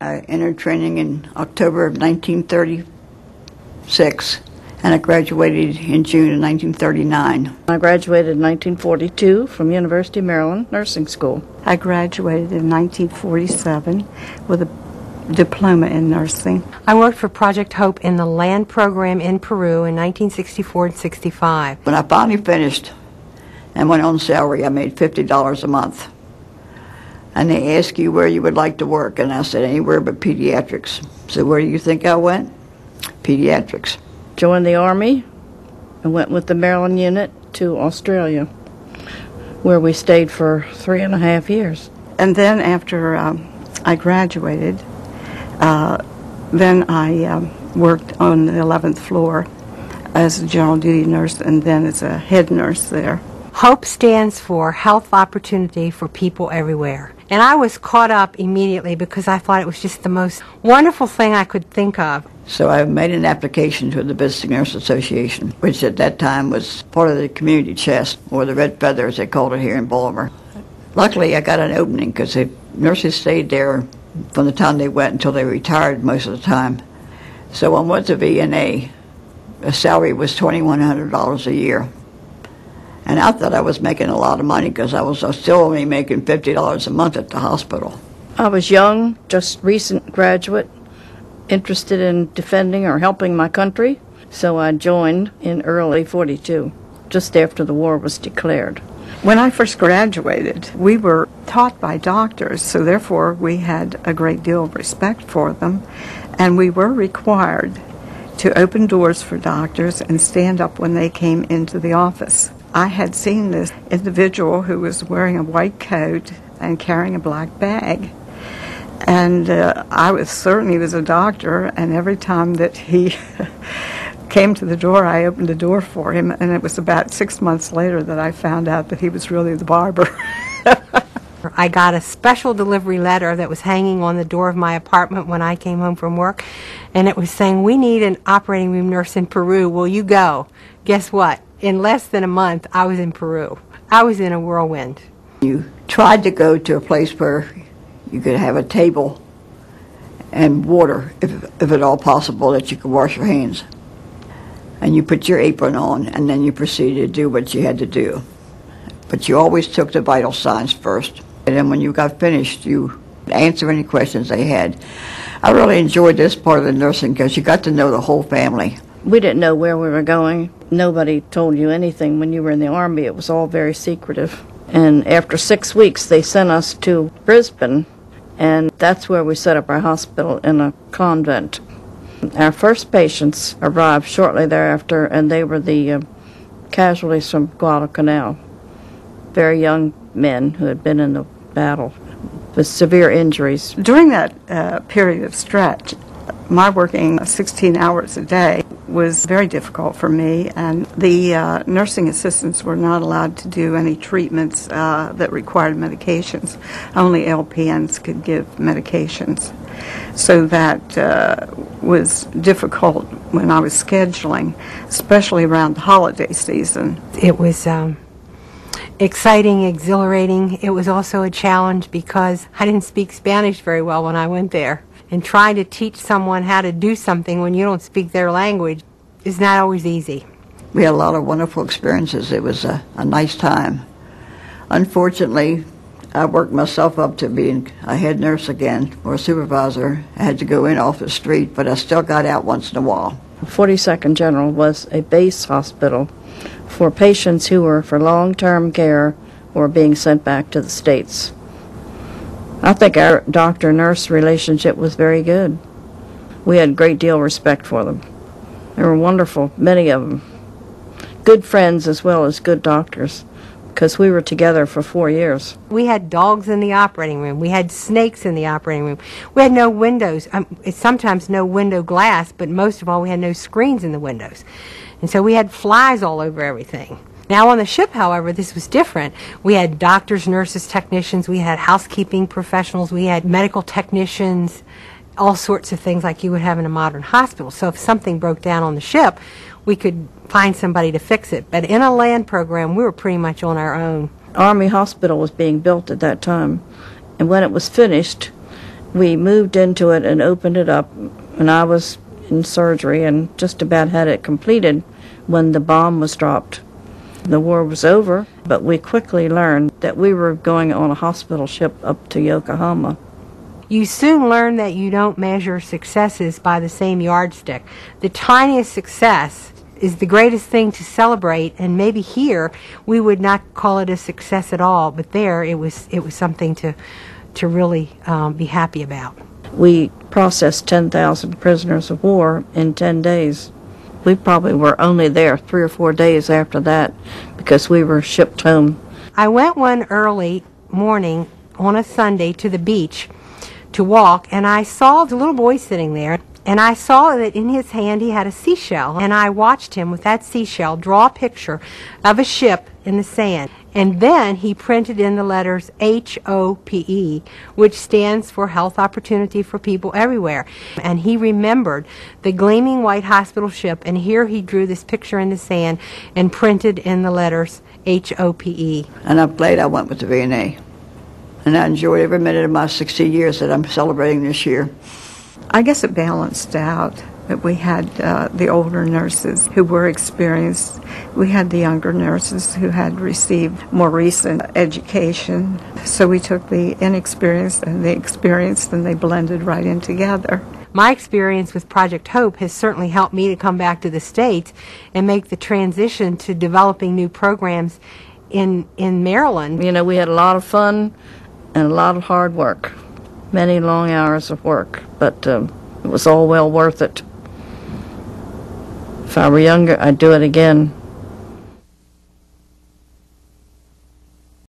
I entered training in October of 1936, and I graduated in June of 1939. I graduated in 1942 from University of Maryland Nursing School. I graduated in 1947 with a diploma in nursing. I worked for Project Hope in the land program in Peru in 1964 and 65. When I finally finished and went on salary, I made $50 a month. And they asked you where you would like to work, and I said anywhere but pediatrics. So where do you think I went? Pediatrics. Joined the Army and went with the Maryland unit to Australia, where we stayed for 3.5 years. And then after I graduated, then I worked on the 11th floor as a general duty nurse and then as a head nurse there. HOPE stands for Health Opportunity for People Everywhere. And I was caught up immediately because I thought it was just the most wonderful thing I could think of. So I made an application to the Visiting Nurse Association, which at that time was part of the community chest, or the Red Feather as they called it here in Baltimore. Luckily I got an opening because the nurses stayed there from the time they went until they retired most of the time. So I went to VNA. The salary was $2,100 a year. And I thought I was making a lot of money because I was still only making $50 a month at the hospital. I was young, just recent graduate, interested in defending or helping my country, so I joined in early '42, just after the war was declared. When I first graduated, we were taught by doctors, so therefore we had a great deal of respect for them, and we were required to open doors for doctors and stand up when they came into the office. I had seen this individual who was wearing a white coat and carrying a black bag. And I was certain he was a doctor, and every time that he came to the door, I opened the door for him, and it was about 6 months later that I found out that he was really the barber. I got a special delivery letter that was hanging on the door of my apartment when I came home from work, and it was saying, "We need an operating room nurse in Peru. Will you go?" Guess what? In less than a month, I was in Peru. I was in a whirlwind. You tried to go to a place where you could have a table and water, if at all possible, that you could wash your hands. And you put your apron on, and then you proceeded to do what you had to do. But you always took the vital signs first. And then when you got finished, you answer any questions they had. I really enjoyed this part of the nursing because you got to know the whole family. We didn't know where we were going. Nobody told you anything when you were in the Army. It was all very secretive. And after 6 weeks, they sent us to Brisbane, and that's where we set up our hospital in a convent. Our first patients arrived shortly thereafter, and they were the casualties from Guadalcanal. Very young men who had been in the battle with severe injuries. During that period of stretch, my working 16 hours a day was very difficult for me, and the nursing assistants were not allowed to do any treatments that required medications. Only LPNs could give medications. So that was difficult when I was scheduling, especially around the holiday season. It was exciting, exhilarating. It was also a challenge because I didn't speak Spanish very well when I went there. And trying to teach someone how to do something when you don't speak their language is not always easy. We had a lot of wonderful experiences. It was a nice time. Unfortunately, I worked myself up to being a head nurse again, or a supervisor. I had to go in off the street, but I still got out once in a while. 42nd General was a base hospital for patients who were for long-term care or being sent back to the States. I think our doctor-nurse relationship was very good. We had a great deal of respect for them. They were wonderful, many of them. Good friends as well as good doctors, because we were together for 4 years. We had dogs in the operating room. We had snakes in the operating room. We had no windows. Sometimes no window glass, but most of all we had no screens in the windows. And so we had flies all over everything. Now on the ship, however, this was different. We had doctors, nurses, technicians, we had housekeeping professionals, we had medical technicians, all sorts of things like you would have in a modern hospital. So if something broke down on the ship, we could find somebody to fix it. But in a land program, we were pretty much on our own. Army Hospital was being built at that time, and when it was finished, We moved into it and opened it up, and I was in surgery and just about had it completed when the bomb was dropped. The war was over, but we quickly learned that we were going on a hospital ship up to Yokohama. You soon learn that you don't measure successes by the same yardstick. The tiniest success is the greatest thing to celebrate, and maybe here we would not call it a success at all, but there it was something to really be happy about. We processed 10,000 prisoners of war in 10 days. We probably were only there 3 or 4 days after that because we were shipped home. I went one early morning on a Sunday to the beach to walk, and I saw the little boy sitting there, and I saw that in his hand he had a seashell, and I watched him with that seashell draw a picture of a ship in the sand. And then he printed in the letters HOPE, which stands for Health Opportunity for People Everywhere. And he remembered the gleaming white hospital ship, and here he drew this picture in the sand and printed in the letters HOPE. And I'm glad I went with the VNA. And I enjoyed every minute of my 60 years that I'm celebrating this year. I guess it balanced out that we had the older nurses who were experienced. We had the younger nurses who had received more recent education. So we took the inexperienced and the experienced, and they blended right in together. My experience with Project Hope has certainly helped me to come back to the States and make the transition to developing new programs in Maryland. You know, we had a lot of fun and a lot of hard work, many long hours of work, but it was all well worth it. If I were younger, I'd do it again.